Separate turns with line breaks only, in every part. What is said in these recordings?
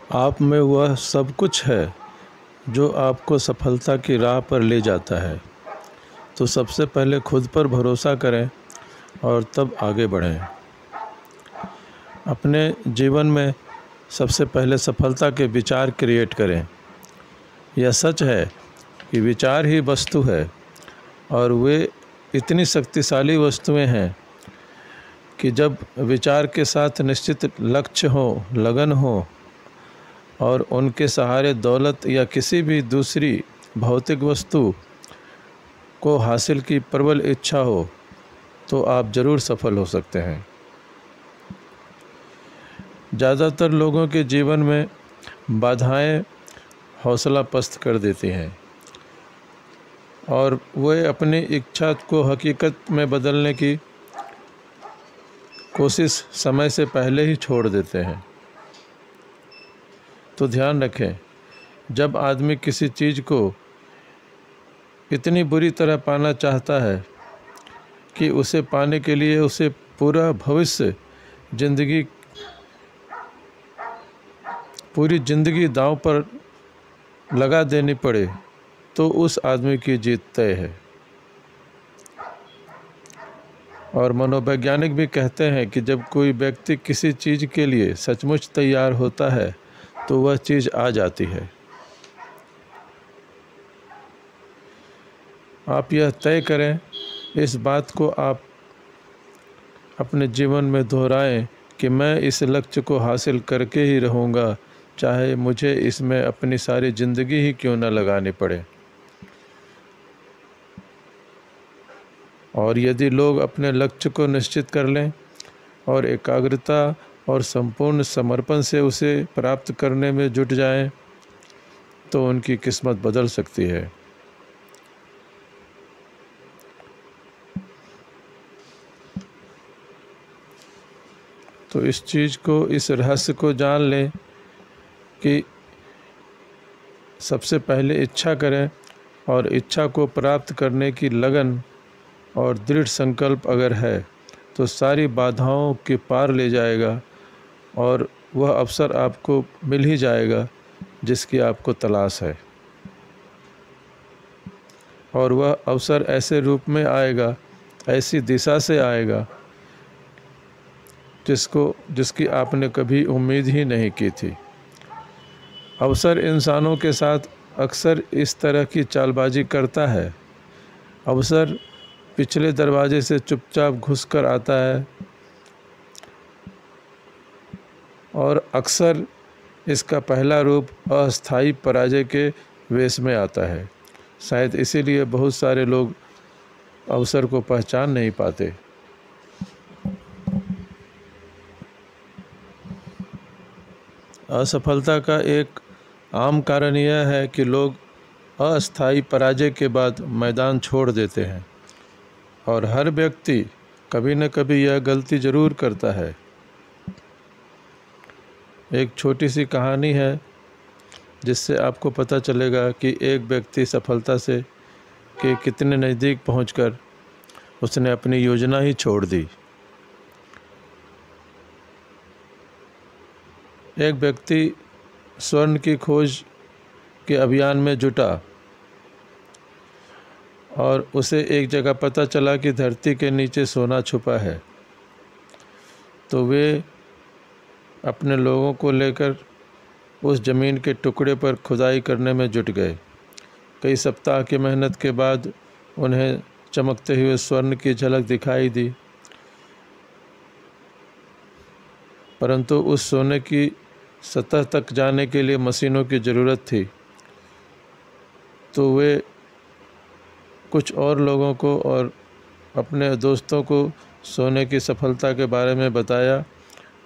आप में वह सब कुछ है जो आपको सफलता की राह पर ले जाता है। तो सबसे पहले खुद पर भरोसा करें और तब आगे बढ़ें। अपने जीवन में सबसे पहले सफलता के विचार क्रिएट करें। यह सच है कि विचार ही वस्तु है और वे इतनी शक्तिशाली वस्तुएं हैं कि जब विचार के साथ निश्चित लक्ष्य हो, लगन हो और उनके सहारे दौलत या किसी भी दूसरी भौतिक वस्तु को हासिल की प्रबल इच्छा हो तो आप ज़रूर सफल हो सकते हैं। ज़्यादातर लोगों के जीवन में बाधाएं हौसला पस्त कर देती हैं और वे अपनी इच्छा को हकीकत में बदलने की कोशिश समय से पहले ही छोड़ देते हैं। तो ध्यान रखें, जब आदमी किसी चीज़ को इतनी बुरी तरह पाना चाहता है कि उसे पाने के लिए उसे पूरा भविष्य पूरी ज़िंदगी दांव पर लगा देनी पड़े तो उस आदमी की जीत तय है। और मनोवैज्ञानिक भी कहते हैं कि जब कोई व्यक्ति किसी चीज़ के लिए सचमुच तैयार होता है तो वह चीज़ आ जाती है। आप यह तय करें, इस बात को आप अपने जीवन में दोहराएं कि मैं इस लक्ष्य को हासिल करके ही रहूँगा, चाहे मुझे इसमें अपनी सारी ज़िंदगी ही क्यों न लगानी पड़े। और यदि लोग अपने लक्ष्य को निश्चित कर लें और एकाग्रता और संपूर्ण समर्पण से उसे प्राप्त करने में जुट जाएं, तो उनकी किस्मत बदल सकती है। तो इस रहस्य को जान लें कि सबसे पहले इच्छा करें और इच्छा को प्राप्त करने की लगन और दृढ़ संकल्प अगर है तो सारी बाधाओं के पार ले जाएगा और वह अवसर आपको मिल ही जाएगा जिसकी आपको तलाश है। और वह अवसर ऐसे रूप में आएगा, ऐसी दिशा से आएगा जिसकी आपने कभी उम्मीद ही नहीं की थी। अवसर इंसानों के साथ अक्सर इस तरह की चालबाजी करता है। अवसर पिछले दरवाजे से चुपचाप घुसकर आता है और अक्सर इसका पहला रूप अस्थायी पराजय के वेश में आता है। शायद इसीलिए बहुत सारे लोग अवसर को पहचान नहीं पाते। असफलता का एक आम कारण यह है कि लोग अस्थायी पराजय के बाद मैदान छोड़ देते हैं और हर व्यक्ति कभी न कभी यह गलती ज़रूर करता है। एक छोटी सी कहानी है जिससे आपको पता चलेगा कि एक व्यक्ति सफलता के कितने नज़दीक पहुंचकर उसने अपनी योजना ही छोड़ दी। एक व्यक्ति स्वर्ण की खोज के अभियान में जुटा और उसे एक जगह पता चला कि धरती के नीचे सोना छुपा है। तो वे अपने लोगों को लेकर उस ज़मीन के टुकड़े पर खुदाई करने में जुट गए। कई सप्ताह की मेहनत के बाद उन्हें चमकते हुए स्वर्ण की झलक दिखाई दी, परंतु उस सोने की सतह तक जाने के लिए मशीनों की ज़रूरत थी। तो वे कुछ और लोगों को और अपने दोस्तों को सोने की सफलता के बारे में बताया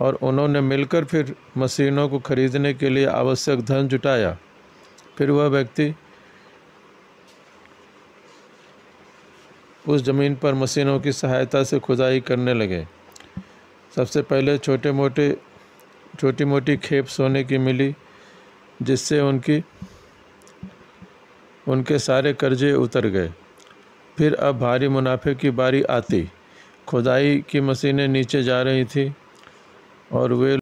और उन्होंने मिलकर फिर मशीनों को खरीदने के लिए आवश्यक धन जुटाया। फिर वह व्यक्ति उस ज़मीन पर मशीनों की सहायता से खुदाई करने लगे। सबसे पहले छोटी मोटी खेप सोने की मिली, जिससे उनके सारे कर्जे उतर गए। फिर अब भारी मुनाफे की बारी आती। खुदाई की मशीनें नीचे जा रही थी और वे